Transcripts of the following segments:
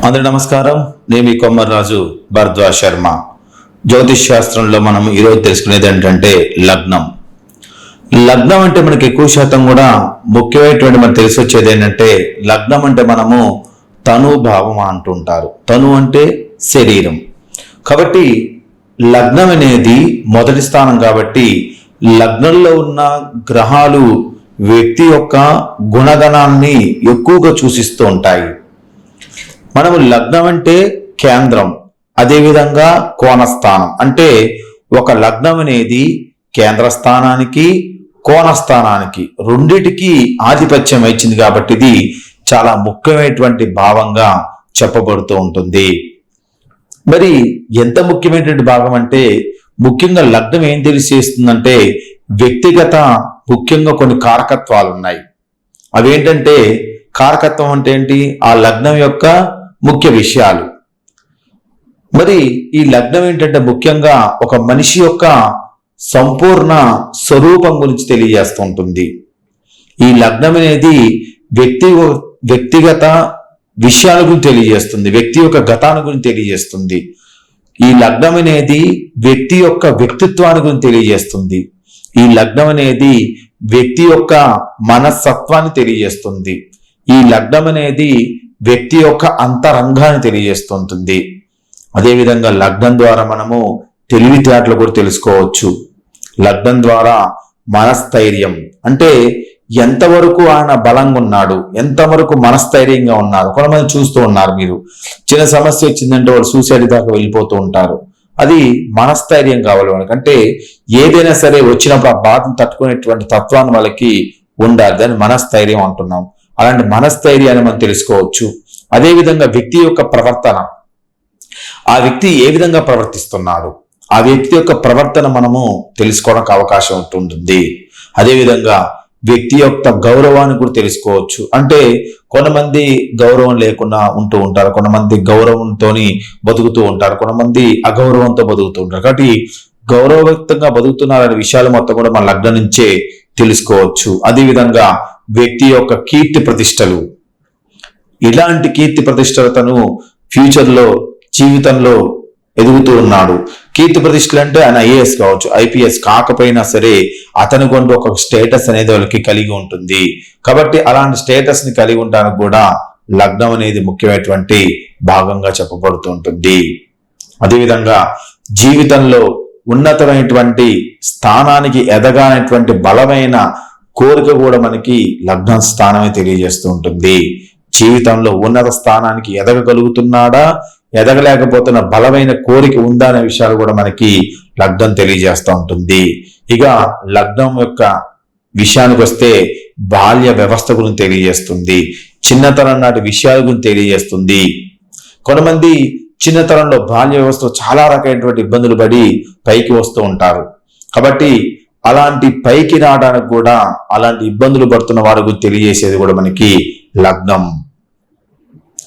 అందరి నమస్కారం. నేను మీ కొమ్మర్రాజు భరద్వాజ్ శర్మ. జ్యోతిష్ శాస్త్రంలో మనం ఈరోజు తెలుసుకునేది ఏంటంటే లగ్నం. లగ్నం అంటే మనకి ఎక్కువ శాతం కూడా ముఖ్యమైనటువంటి మనకు తెలిసి వచ్చేది ఏంటంటే లగ్నం అంటే మనము తనుభావం అంటుంటారు. తను అంటే శరీరం. కాబట్టి లగ్నం అనేది మొదటి స్థానం. కాబట్టి లగ్నంలో ఉన్న గ్రహాలు వ్యక్తి యొక్క గుణగణాన్ని ఎక్కువగా సూచిస్తూ ఉంటాయి. మనము లగ్నం అంటే కేంద్రం, అదేవిధంగా కోణస్థానం. అంటే ఒక లగ్నం అనేది కేంద్ర స్థానానికి కోణస్థానానికి రెండిటికి ఆధిపత్యం ఇచ్చింది. కాబట్టి ఇది చాలా ముఖ్యమైనటువంటి భావంగా చెప్పబడుతూ ఉంటుంది. మరి ఎంత ముఖ్యమైనటువంటి భాగం అంటే ముఖ్యంగా లగ్నం ఏం తెలియజేస్తుందంటే వ్యక్తిగత ముఖ్యంగా కొన్ని కారకత్వాలు ఉన్నాయి. అవేంటంటే కారకత్వం అంటే ఏంటి? ఆ లగ్నం యొక్క ముఖ్య విషయాలు. మరి ఈ లగ్నం ఏంటంటే ముఖ్యంగా ఒక మనిషి యొక్క సంపూర్ణ స్వరూపం గురించి తెలియజేస్తూ ఉంటుంది. ఈ లగ్నం అనేది వ్యక్తిగత విషయాల గురించి తెలియజేస్తుంది, వ్యక్తి యొక్క గతాన్ని గురించి తెలియజేస్తుంది. ఈ లగ్నం అనేది వ్యక్తి యొక్క వ్యక్తిత్వాన్ని గురించి తెలియజేస్తుంది. ఈ లగ్నం అనేది వ్యక్తి యొక్క మనస్తత్వాన్ని తెలియజేస్తుంది. ఈ లగ్నం అనేది వ్యక్తి యొక్క అంతరంగాన్ని తెలియజేస్తుంటుంది. అదేవిధంగా లగ్నం ద్వారా మనము తెలివితేటలు కూడా తెలుసుకోవచ్చు. లగ్నం ద్వారా మనస్థైర్యం అంటే ఎంతవరకు ఆయన బలంగా ఉన్నాడు, ఎంతవరకు మనస్థైర్యంగా ఉన్నారు. కొంతమంది చూస్తూ ఉన్నారు, మీరు చిన్న సమస్య వచ్చిందంటే వాళ్ళు సూసైడ్ దాకా వెళ్ళిపోతూ ఉంటారు. అది మనస్థైర్యం కావాలి వాళ్ళకి. అంటే ఏదైనా సరే వచ్చినప్పుడు ఆ బాధను తట్టుకునేటువంటి తత్వాన్ని వాళ్ళకి ఉండాలి. దాన్ని మనస్థైర్యం అంటున్నాం. అలాంటి మనస్థైర్యాన్ని మనం తెలుసుకోవచ్చు. అదేవిధంగా వ్యక్తి యొక్క ప్రవర్తన, ఆ వ్యక్తి ఏ విధంగా ప్రవర్తిస్తున్నాడు, ఆ వ్యక్తి యొక్క ప్రవర్తన మనము తెలుసుకోవడానికి అవకాశం ఉంటుంది. అదేవిధంగా వ్యక్తి యొక్క గౌరవాన్ని కూడా తెలుసుకోవచ్చు. అంటే కొంతమంది గౌరవం లేకుండా ఉంటూ ఉంటారు, కొంతమంది గౌరవంతో బతుకుతూ ఉంటారు, కొంతమంది అగౌరవంతో బతుకుతూ ఉంటారు. కాబట్టి గౌరవయుక్తంగా బతుకుతున్నారనే విషయాలు మొత్తం కూడా మన లగ్నం నుంచే తెలుసుకోవచ్చు. అదేవిధంగా వ్యక్తి యొక్క కీర్తి ప్రతిష్టలు, ఇలాంటి కీర్తి ప్రతిష్టలతను ఫ్యూచర్లో జీవితంలో ఎదుగుతూ ఉన్నాడు. కీర్తి ప్రతిష్టలు అంటే ఆయన ఐఏఎస్ కావచ్చు, ఐపీఎస్ కాకపోయినా సరే అతని కొంటూ ఒక స్టేటస్ అనేది వాళ్ళకి కలిగి ఉంటుంది. కాబట్టి అలాంటి స్టేటస్ ని కలిగి ఉండడానికి కూడా లగ్నం అనేది ముఖ్యమైనటువంటి భాగంగా చెప్పబడుతూ ఉంటుంది. అదేవిధంగా జీవితంలో ఉన్నతమైనటువంటి స్థానానికి ఎదగానటువంటి బలమైన కోరిక కూడా మనకి లగ్న స్థానమే తెలియజేస్తూ ఉంటుంది. జీవితంలో ఉన్నత స్థానానికి ఎదగగలుగుతున్నాడా, ఎదగలేకపోతున్న బలమైన కోరిక ఉందా అనే విషయాలు కూడా మనకి లగ్నం తెలియజేస్తూ ఉంటుంది. ఇక లగ్నం యొక్క విషయానికి వస్తే బాల్య వ్యవస్థ గురించి తెలియజేస్తుంది, చిన్నతనం నాటి విషయాల గురించి తెలియజేస్తుంది. కొంతమంది చిన్నతనంలో బాల్య వ్యవస్థలో చాలా రకమైనటువంటి ఇబ్బందులు పడి పైకి వస్తూ ఉంటారు. కాబట్టి అలాంటి పైకి రావడానికి కూడా అలాంటి ఇబ్బందులు పడుతున్న వారి గురించి తెలియజేసేది కూడా మనకి లగ్నం.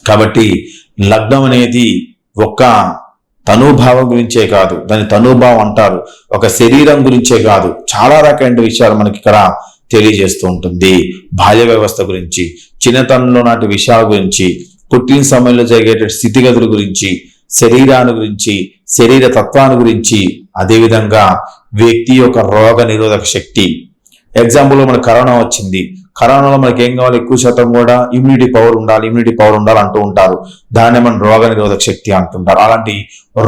కాబట్టి లగ్నం అనేది ఒక్క తనుభావం గురించే కాదు, దాని తనుభావం అంటారు, ఒక శరీరం గురించే కాదు, చాలా రకమైన విషయాలు మనకి ఇక్కడ తెలియజేస్తూ ఉంటుంది. బాల్య వ్యవస్థ గురించి, చిన్నతనంలో నాటి విషయాల గురించి, పుట్టిన సమయంలో జరిగే స్థితిగతుల గురించి, శరీరాన్ని గురించి, శరీర తత్వాన్ని గురించి, అదేవిధంగా వ్యక్తి యొక్క రోగ నిరోధక శక్తి. ఎగ్జాంపుల్ మన కరోనా వచ్చింది, కరోనాలో మనకి ఏం కావాలి? ఎక్కువ శాతం కూడా ఇమ్యూనిటీ పవర్ ఉండాలి అంటూ ఉంటారు. దాన్ని మనం రోగ నిరోధక శక్తి అంటుంటారు. అలాంటి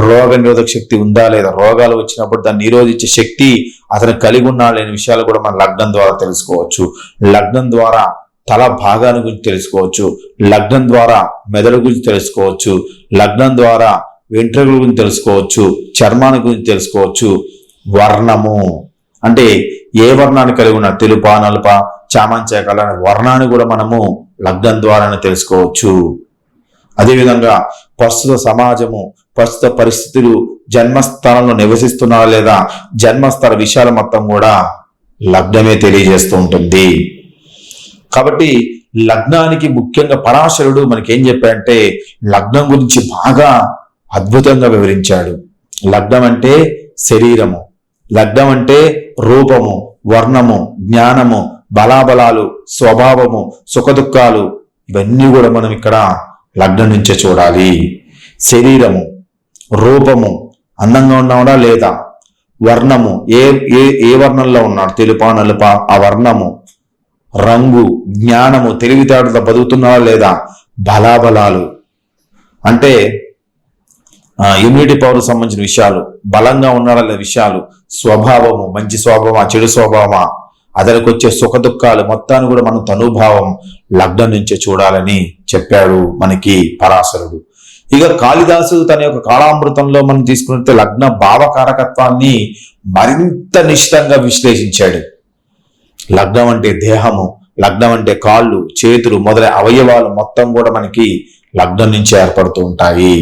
రోగ నిరోధక శక్తి ఉందా లేదా, రోగాలు వచ్చినప్పుడు దాన్ని నిరోధించే శక్తి అతను కలిగి ఉన్నాడు అనే విషయాలు కూడా మనం లగ్నం ద్వారా తెలుసుకోవచ్చు. లగ్నం ద్వారా తల భాగాన్ని గురించి తెలుసుకోవచ్చు, లగ్నం ద్వారా మెదడు గురించి తెలుసుకోవచ్చు, లగ్నం ద్వారా వెంట్రుకల గురించి తెలుసుకోవచ్చు, చర్మాన్ని గురించి తెలుసుకోవచ్చు. వర్ణము అంటే ఏ వర్ణాన్ని కలిగి ఉన్న, తెలుప, నలుప, చామంచాకల అనే వర్ణాన్ని కూడా మనము లగ్నం ద్వారానే తెలుసుకోవచ్చు. అదేవిధంగా ప్రస్తుత సమాజము, ప్రస్తుత పరిస్థితులు, జన్మస్థానంలో నివసిస్తున్నారా లేదా, జన్మస్థల విషయాలు మొత్తం కూడా లగ్నమే తెలియజేస్తూ ఉంటుంది. కాబట్టి లగ్నానికి ముఖ్యంగా పరాశరుడు మనకి ఏం చెప్పాడంటే లగ్నం గురించి బాగా అద్భుతంగా వివరించాడు. లగ్నం అంటే శరీరము, లగ్నం అంటే రూపము, వర్ణము, జ్ఞానము, బలాబలాలు, స్వభావము, సుఖదుఖాలు, ఇవన్నీ కూడా మనం ఇక్కడ లగ్నం నుంచే చూడాలి. శరీరము, రూపము, అందంగా ఉన్నాడా లేదా, వర్ణము, ఏ ఏ ఏ వర్ణంలో ఉన్నాడు, తెలుపా నలుపా, ఆ వర్ణము, రంగు, జ్ఞానము, తెలివితేటలతో బతుకుతున్నాడా లేదా, బలాబలాలు అంటే ఇమ్యూనిటీ పవర్ సంబంధించిన విషయాలు, బలంగా ఉన్నాడా లేదా విషయాలు, స్వభావము, మంచి స్వభావమా చెడు స్వభావమా, అతనికి వచ్చే సుఖ దుఃఖాలు మొత్తాన్ని కూడా మనం తనుభావం లగ్నం నుంచే చూడాలని చెప్పాడు మనకి పరాశరుడు. ఇక కాళిదాసు తన యొక్క కాళామృతంలో మనం తీసుకున్నట్టే లగ్న భావకారకత్వాన్ని మరింత నిశితంగా విశ్లేషించాడు. లగ్నం అంటే దేహము, లగ్నం అంటే కాళ్ళు, చేతులు మొదలైన అవయవాలు మొత్తం కూడా మనకి లగ్నం నుంచి ఏర్పడుతూ ఉంటాయి.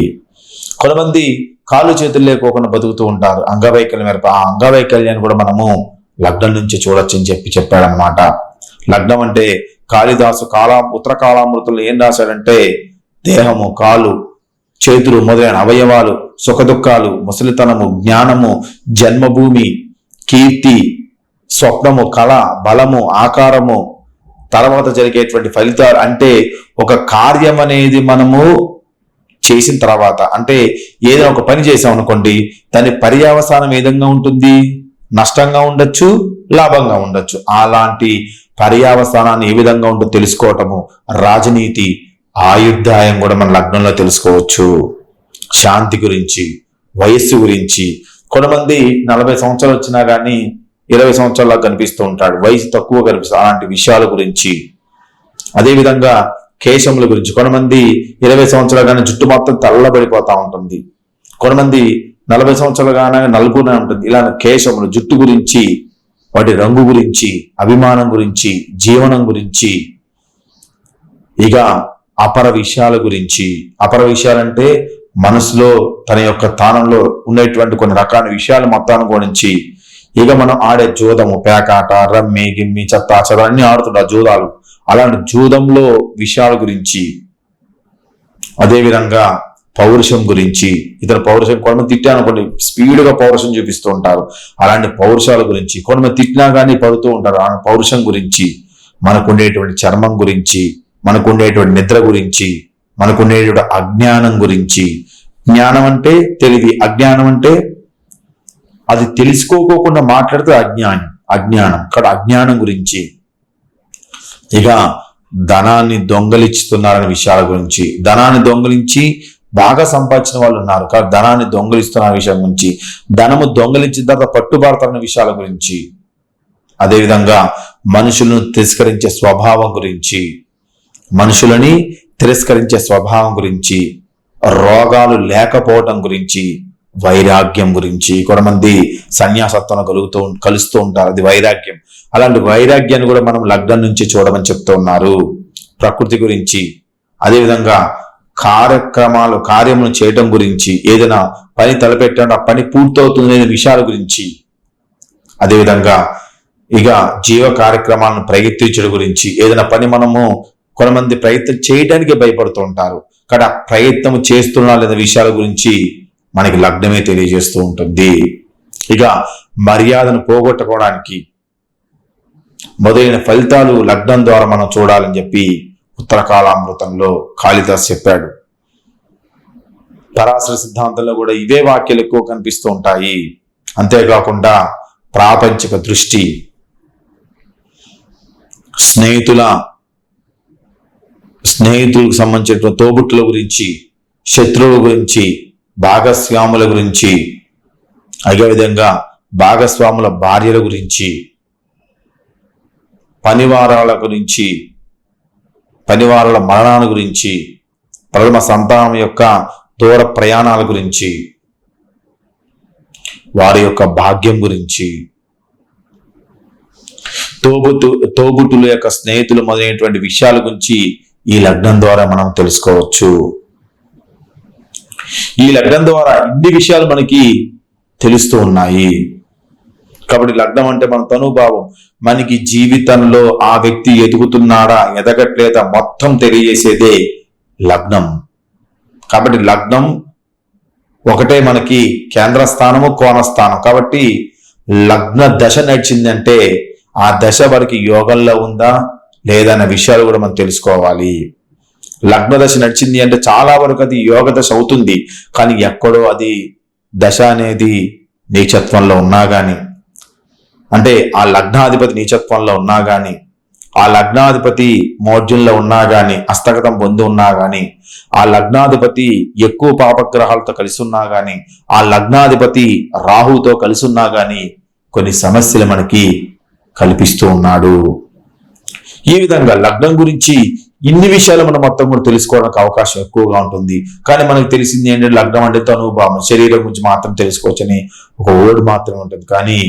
కొంతమంది కాళ్ళు చేతులు లేకోకుండా బతుకుతూ ఉంటారు, అంగవైకల్యం ఆ అంగవైకల్యాన్ని కూడా మనము లగ్నం నుంచి చూడొచ్చు అని చెప్పాడనమాట. లగ్నం అంటే కాళిదాసు ఉత్తర కాళామృతంలో ఏం రాశాడంటే దేహము, కాలు, చేతులు మొదలైన అవయవాలు, సుఖదుఖాలు, ముసలితనము, జ్ఞానము, జన్మభూమి, కీర్తి, స్వప్నము, కళ, బలము, ఆకారము, తర్వాత జరిగేటువంటి ఫలితాలు. అంటే ఒక కార్యం అనేది మనము చేసిన తర్వాత, అంటే ఏదైనా ఒక పని చేసాం అనుకోండి, దాని పర్యవసానం ఏ విధంగా ఉంటుంది, నష్టంగా ఉండొచ్చు, లాభంగా ఉండొచ్చు. అలాంటి పర్యవసానాన్ని ఏ విధంగా ఉంటుందో తెలుసుకోవటము రాజనీతి, ఆయుర్దాయం కూడా మన లగ్నంలో తెలుసుకోవచ్చు. శాంతి గురించి, వయస్సు గురించి, కొంతమంది 40 సంవత్సరాలు వచ్చినా కానీ 20 సంవత్సరాలకు కనిపిస్తూ ఉంటాడు, వయసు తక్కువ కనిపిస్తుంది. అలాంటి విషయాల గురించి, అదేవిధంగా కేశముల గురించి, కొంతమంది 20 సంవత్సరాలు కానీ జుట్టు మొత్తం తెల్లబడిపోతా ఉంటుంది, కొంతమంది 40 సంవత్సరాలు కానీ నలుపునే ఉంటుంది. ఇలా కేశములు, జుట్టు గురించి, వాటి రంగు గురించి, అభిమానం గురించి, జీవనం గురించి, ఇక అపర విషయాల గురించి. అపర విషయాలంటే మనసులో తన యొక్క స్థానంలో ఉండేటువంటి కొన్ని రకాల విషయాలు మొత్తాన్ని గురించి. ఇక మనం ఆడే జూదము, పేకాట, రమ్మి, గిమ్మి, చెత్తా చెద అన్ని ఆడుతుంటారు జూదాలు. అలాంటి జూదంలో విషయాల గురించి, అదేవిధంగా పౌరుషం గురించి, ఇతర పౌరుషం, కొంతమంది తిట్టానుకోండి స్పీడ్గా పౌరుషం చూపిస్తూ ఉంటారు, అలాంటి పౌరుషాల గురించి. కొంతమంది తిట్టినా కానీ పడుతూ ఉంటారు, ఆ పౌరుషం గురించి. మనకు ఉండేటువంటి చర్మం గురించి, మనకు ఉండేటువంటి నిద్ర గురించి, మనకు ఉండేటువంటి అజ్ఞానం గురించి. జ్ఞానం అంటే తెలివి, అజ్ఞానం అంటే అది తెలుసుకోకోకుండా మాట్లాడితే అజ్ఞానం ఇక్కడ అజ్ఞానం గురించి. ఇక ధనాన్ని దొంగలిస్తున్నారనే విషయాల గురించి, ధనాన్ని దొంగలించి బాగా సంపాదించిన వాళ్ళు ఉన్నారు కానీ ధనాన్ని దొంగలిస్తున్న విషయం గురించి, ధనము దొంగలించిన తర్వాత పట్టుబడతారన్న విషయాల గురించి, అదేవిధంగా మనుషులను తిరస్కరించే స్వభావం గురించి, మనుషులని తిరస్కరించే స్వభావం గురించి, రోగాలు లేకపోవటం గురించి, వైరాగ్యం గురించి. కొంతమంది సన్యాసత్వం కలుస్తూ ఉంటారు, అది వైరాగ్యం. అలాంటి వైరాగ్యాన్ని కూడా మనం లగ్నం నుంచి చూడమని చెప్తూ ఉన్నారు. ప్రకృతి గురించి, అదేవిధంగా కార్యములను చేయటం గురించి, ఏదైనా పని తలపెట్టడం ఆ పని పూర్తవుతుంది విషయాల గురించి, అదేవిధంగా ఇక జీవ కార్యక్రమాలను ప్రయత్నించడం గురించి. ఏదైనా పని మనము కొంతమంది ప్రయత్నం చేయడానికి భయపడుతూ ఉంటారు కానీ ఆ ప్రయత్నం చేస్తున్నా లేదా విషయాల గురించి మనకి లగ్నమే తెలియజేస్తూ ఉంటుంది. ఇక మర్యాదను పోగొట్టుకోవడానికి మొదలైన ఫలితాలు లగ్నం ద్వారా మనం చూడాలని చెప్పి ఉత్తర కాళామృతంలో కాళిదాస్ చెప్పాడు. పరాశర సిద్ధాంతంలో కూడా ఇవే వాక్యాలు ఎక్కువ కనిపిస్తూ ఉంటాయి. అంతేకాకుండా ప్రాపంచిక దృష్టి, స్నేహితులకు సంబంధించిన తోబుట్టుల గురించి, శత్రువుల గురించి, భాగస్వాముల గురించి, అదేవిధంగా భాగస్వాముల భార్యల గురించి, పనివారాల గురించి, పనివారాల మరణాల గురించి, ప్రథమ సంతానం యొక్క దూర ప్రయాణాల గురించి, వారి యొక్క భాగ్యం గురించి, తోబుట్టుల యొక్క స్నేహితులు మొదలైనటువంటి విషయాల గురించి ఈ లగ్నం ద్వారా మనం తెలుసుకోవచ్చు. ఈ లగ్నం ద్వారా ఇన్ని విషయాలు మనకి తెలుస్తూ ఉన్నాయి. కాబట్టి లగ్నం అంటే మన తనుభావం, మనకి జీవితంలో ఆ వ్యక్తి ఎదుగుతున్నాడా ఎదగట్లేదా మొత్తం తెలియజేసేదే లగ్నం. కాబట్టి లగ్నం ఒకటే మనకి కేంద్ర స్థానము, కోణస్థానం. కాబట్టి లగ్న దశ నడిచిందంటే ఆ దశ వారికి యోగంలో ఉందా లేదా అనే విషయాలు కూడా మనం తెలుసుకోవాలి. లగ్న దశ నడిచింది అంటే చాలా వరకు అది యోగ దశ అవుతుంది. కానీ ఎక్కడో అది దశ అనేది నీచత్వంలో ఉన్నా గాని, అంటే ఆ లగ్నాధిపతి నీచత్వంలో ఉన్నా గాని, ఆ లగ్నాధిపతి మౌఢ్యంలో ఉన్నా గాని, హస్తగతం పొంది ఉన్నా గాని, ఆ లగ్నాధిపతి ఎక్కువ పాపగ్రహాలతో కలిసి ఉన్నా గాని, ఆ లగ్నాధిపతి రాహుతో కలిసి ఉన్నా గాని కొన్ని సమస్యలు మనకి కల్పిస్తూ ఉన్నాడు. ఈ విధంగా లగ్నం గురించి ఇన్ని విషయాలు మనం మొత్తం కూడా తెలుసుకోవడానికి అవకాశం ఎక్కువగా ఉంటుంది. కానీ మనకు తెలిసింది ఏంటంటే లగ్నం అంటే తనుభావం, శరీరం గురించి మాత్రం తెలుసుకోవచ్చని ఒక వర్డ్ మాత్రమే ఉంటుంది. కానీ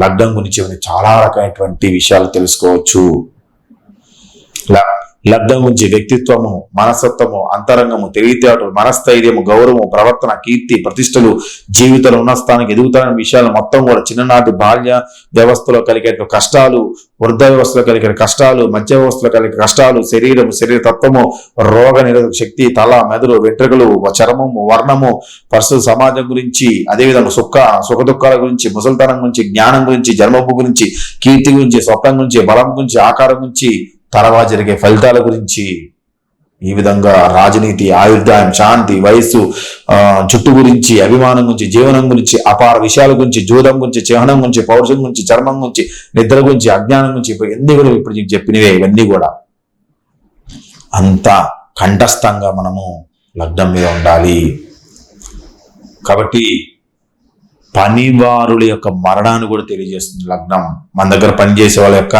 లగ్నం గురించి చాలా రకమైనటువంటి విషయాలు తెలుసుకోవచ్చు. లగ్నం గురించి వ్యక్తిత్వము, మనస్తత్వము, అంతరంగము, తెలివితేటలు, మనస్థైర్యము, గౌరవము, ప్రవర్తన, కీర్తి, ప్రతిష్టలు, జీవితంలో ఉన్న స్థానానికి ఎదుగుతారనే విషయాలు మొత్తం కూడా చిన్ననాటి బాల్య వ్యవస్థలో కలిగే కష్టాలు, వృద్ధ వ్యవస్థలో కలిగే కష్టాలు, మధ్య వ్యవస్థలో కలిగే కష్టాలు, శరీరము, శరీర తత్వము, రోగ నిరోధక శక్తి, తల, మెదడు, వెంట్రుకలు, చర్మము, వర్ణము, పరిస్థితుల సమాజం గురించి, అదేవిధంగా సుఖ దుఃఖాల గురించి, ముసలితనం గురించి, జ్ఞానం గురించి, జన్మపు గురించి, కీర్తి గురించి, స్వప్నం గురించి, బలం గురించి, ఆకారం గురించి, తర్వాత జరిగే ఫలితాల గురించి, ఈ విధంగా రాజనీతి, ఆయుర్దాయం, శాంతి, వయస్సు, జుట్టు గురించి, అభిమానం గురించి, జీవనం గురించి, అపార విషయాల గురించి, జూదం గురించి, చిహ్నం గురించి, పౌరుషం గురించి, చర్మం గురించి, నిద్ర గురించి, అజ్ఞానం గురించి, ఇవన్నీ కూడా ఇప్పుడు చెప్పినవే. ఇవన్నీ కూడా అంత కంఠస్థంగా మనము లగ్నం మీద ఉండాలి. కాబట్టి పనివారుల యొక్క మరణాన్ని కూడా తెలియజేస్తుంది లగ్నం. మన దగ్గర పనిచేసే వాళ్ళ యొక్క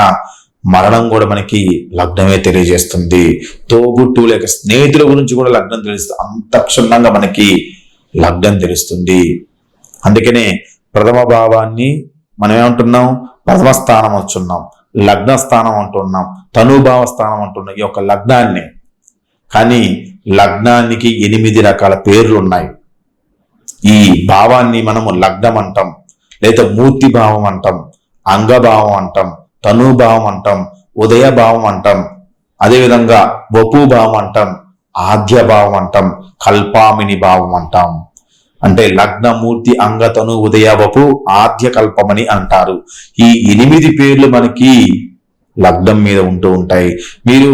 మరణం కూడా మనకి లగ్నమే తెలియజేస్తుంది. తోబుట్టువుల యొక్క స్నేహితుల గురించి కూడా లగ్నం తెలుస్తుంది. అంత క్షుణ్ణంగా మనకి లగ్నం తెలుస్తుంది. అందుకనే ప్రథమ భావాన్ని మనం ఏమంటున్నాం, ప్రథమ స్థానం అంటున్నాం, లగ్న స్థానం అంటున్నాం, తనుభావ స్థానం అంటున్నాం ఈ యొక్క లగ్నాన్ని. కానీ లగ్నానికి 8 రకాల పేర్లు ఉన్నాయి. ఈ భావాన్ని మనము లగ్నం అంటాం, లేదా మూర్తి భావం అంటాం, అంగభావం అంటాం, తనుభావం అంటాం, ఉదయభావం అంటాం, అదేవిధంగా వపుభావం అంటాం, ఆద్యభావం అంటాం, కల్పామిని భావం అంటాం. అంటే లగ్నమూర్తి, అంగతను, ఉదయ, వపు, ఆద్య, కల్పమని అంటారు. ఈ 8 పేర్లు మనకి లగ్నం మీద ఉంటూ ఉంటాయి. మీరు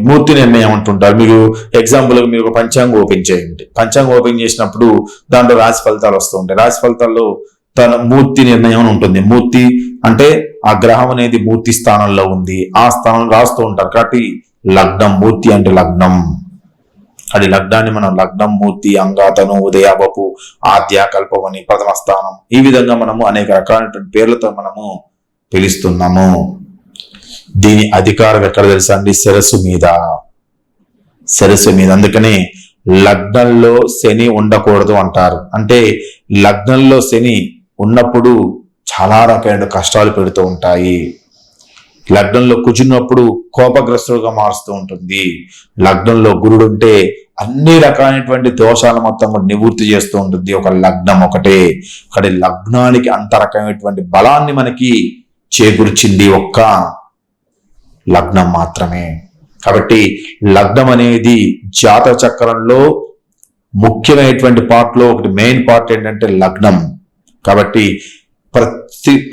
మూర్తి నిర్ణయం అంటుంటారు. మీరు ఎగ్జాంపుల్ మీరు ఒక పంచాంగం ఓపెన్ చేయండి. పంచాంగం ఓపెన్ చేసినప్పుడు దాంట్లో రాశి ఫలితాలు వస్తూ ఉంటాయి. రాశి ఫలితాల్లో తన మూర్తి నిర్ణయం ఉంటుంది. మూర్తి అంటే ఆ గ్రహం అనేది మూర్తి స్థానంలో ఉంది, ఆ స్థానంలో రాస్తూ ఉంటారు. కాబట్టి లగ్నం, మూర్తి అంటే లగ్నం. అది లగ్నాన్ని మనం లగ్నం, మూర్తి, అంగాతను, ఉదయ, వపు, ఆద్య, కల్పమని, ప్రథమ స్థానం, ఈ విధంగా మనము అనేక రకాలైనటువంటి పేర్లతో మనము పిలుస్తున్నాము. దీని అధికారం ఎక్కడ తెలుసా అండి? శిరస్సు మీద. శిరస్సు మీద. అందుకని లగ్నంలో శని ఉండకూడదు అంటారు. అంటే లగ్నంలో శని ఉన్నప్పుడు చాలా రకమైన కష్టాలు పెడుతూ ఉంటాయి. లగ్నంలో కూర్చున్నప్పుడు కోపగ్రస్తులుగా మారుస్తూ ఉంటుంది. లగ్నంలో గురుడు ఉంటే అన్ని రకాలైనటువంటి దోషాలు మొత్తం కూడా నివృత్తి చేస్తూ ఉంటుంది ఒక లగ్నం ఒకటే. అక్కడ లగ్నానికి అంత రకమైనటువంటి బలాన్ని మనకి చేకూర్చింది ఒక్క లగ్నం మాత్రమే. కాబట్టి లగ్నం అనేది జాతక చక్రంలో ముఖ్యమైనటువంటి పార్ట్లో ఒకటి, మెయిన్ పార్ట్ ఏంటంటే లగ్నం. కాబట్టి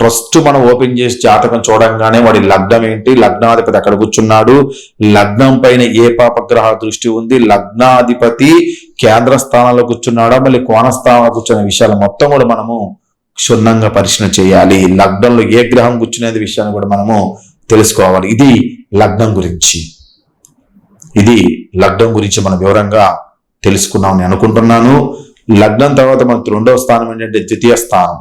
ఫస్ట్ మనం ఓపెన్ చేసి జాతకం చూడంగానే వాడి లగ్నం ఏంటి, లగ్నాధిపతి అక్కడ కూర్చున్నాడు, లగ్నం పైన ఏ పాపగ్రహ దృష్టి ఉంది, లగ్నాధిపతి కేంద్ర స్థానంలో కూర్చున్నాడా, మళ్ళీ కోణ స్థానంలో కూర్చున్న విషయాలు మొత్తం కూడా మనము క్షుణ్ణంగా పరిశీలన చేయాలి. లగ్నంలో ఏ గ్రహం కూర్చునేది విషయాన్ని కూడా మనము తెలుసుకోవాలి. ఇది లగ్నం గురించి. ఇది లగ్నం గురించి మనం వివరంగా తెలుసుకున్నామని అనుకుంటున్నాను. లగ్నం తర్వాత మనకు రెండవ స్థానం ఏంటంటే ద్వితీయ స్థానం.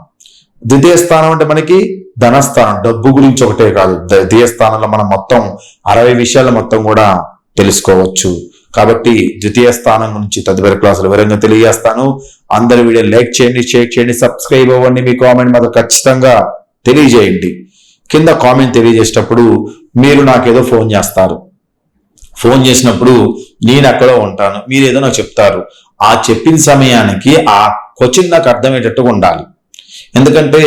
ద్వితీయ స్థానం అంటే మనకి ధనస్థానం, డబ్బు గురించి ఒకటే కాదు. ద్వితీయ స్థానంలో మనం మొత్తం 60 విషయాలు మొత్తం కూడా తెలుసుకోవచ్చు. కాబట్టి ద్వితీయ స్థానం గురించి తదుపరి క్లాసులు వివరంగా తెలియజేస్తాను. అందరి వీడియో లైక్ చేయండి, షేర్ చేయండి, సబ్స్క్రైబ్ అవ్వండి. మీ కామెంట్ మాత్రం ఖచ్చితంగా తెలియజేయండి. కింద కామెంట్ తెలియజేసేటప్పుడు మీరు నాకేదో ఫోన్ చేస్తారు. ఫోన్ చేసినప్పుడు నేను ఎక్కడో ఉంటాను, మీరు ఏదో నాకు చెప్తారు. ఆ చెప్పిన సమయానికి ఆ క్వశ్చన్ నాకు అర్థమయ్యేటట్టుగా ఉండాలి. ఎందుకంటే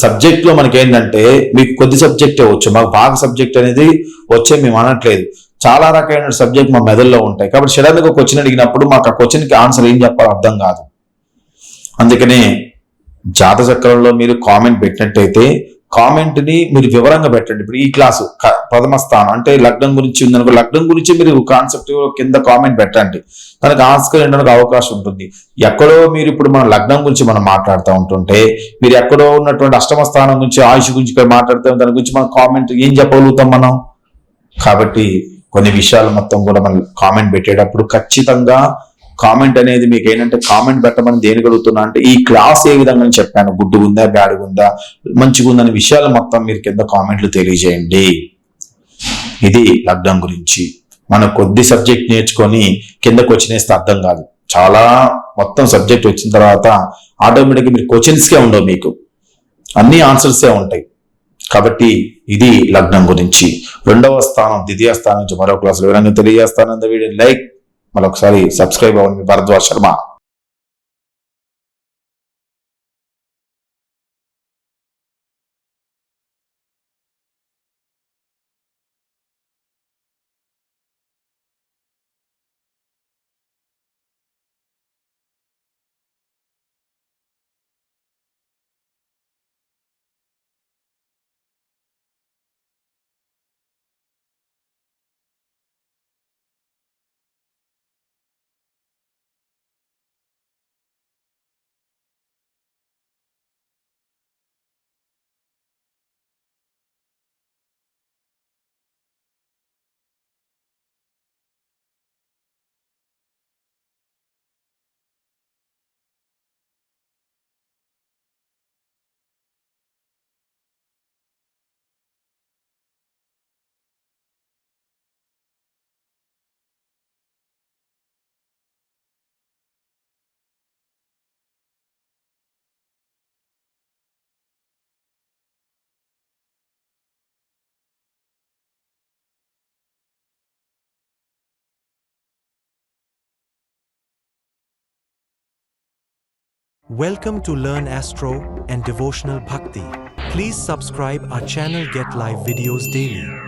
సబ్జెక్ట్లో మనకి ఏంటంటే మీకు కొద్ది సబ్జెక్టే వచ్చు, మాకు బాగా సబ్జెక్ట్ అనేది వచ్చే మేము అనట్లేదు. చాలా రకమైన సబ్జెక్ట్ మా మెదడులో ఉంటాయి. కాబట్టి సడన్ గా క్వశ్చన్ అడిగినప్పుడు మాకు ఆ క్వశ్చన్కి ఆన్సర్ ఏం చెప్పాలో అర్థం కాదు. అందుకనే జాతక చక్రంలో మీరు కామెంట్ పెట్టినట్టయితే కామెంట్ ని మీరు వివరంగా పెట్టండి. ఇప్పుడు ఈ క్లాసు ప్రథమ స్థానం అంటే లగ్నం గురించి ఉందనుకో, లగ్నం గురించి మీరు కాన్సెప్ట్ కింద కామెంట్ పెట్టండి, దానికి ఆన్సర్ ఏంటనే అవకాశం ఉంటుంది. ఎక్కడో మీరు ఇప్పుడు మన లగ్నం గురించి మనం మాట్లాడుతూ ఉంటుంటే, మీరు ఎక్కడో ఉన్నటువంటి అష్టమ స్థానం గురించి, ఆయుష్ గురించి మాట్లాడుతాం, దాని గురించి మనం కామెంట్ ఏం చెప్పగలుగుతాం మనం? కాబట్టి కొన్ని విషయాలు మొత్తం కూడా మనం కామెంట్ పెట్టేటప్పుడు ఖచ్చితంగా కామెంట్ అనేది మీకు ఏంటంటే, కామెంట్ పెట్టమని దేనికి అడుగుతున్నా అంటే, ఈ క్లాస్ ఏ విధంగా చెప్పాను, గుడ్డుగుందా బ్యాడ్గుందా మంచిగా ఉందనే విషయాలు మొత్తం మీరు కింద కామెంట్లు తెలియజేయండి. ఇది లగ్నం గురించి. మనం కొద్ది సబ్జెక్ట్ నేర్చుకొని కిందకు వచ్చినేస్తే అర్థం కాదు. చాలా మొత్తం సబ్జెక్ట్ వచ్చిన తర్వాత ఆటోమేటిక్గా మీరు క్వశ్చన్స్కే ఉండవు, మీకు అన్ని ఆన్సర్సే ఉంటాయి. కాబట్టి ఇది లగ్నం గురించి. రెండవ స్థానం ద్వితీయ స్థానం నుంచి మరో క్లాసులో వివరంగా తెలియజేస్తాను. వీడియో లైక్ మరొకసారి సబ్స్క్రైబ్ అవ్వండి. Bharadwaj Sharma. Welcome to Learn Astro and Devotional Bhakti. Please subscribe our channel, get live videos daily.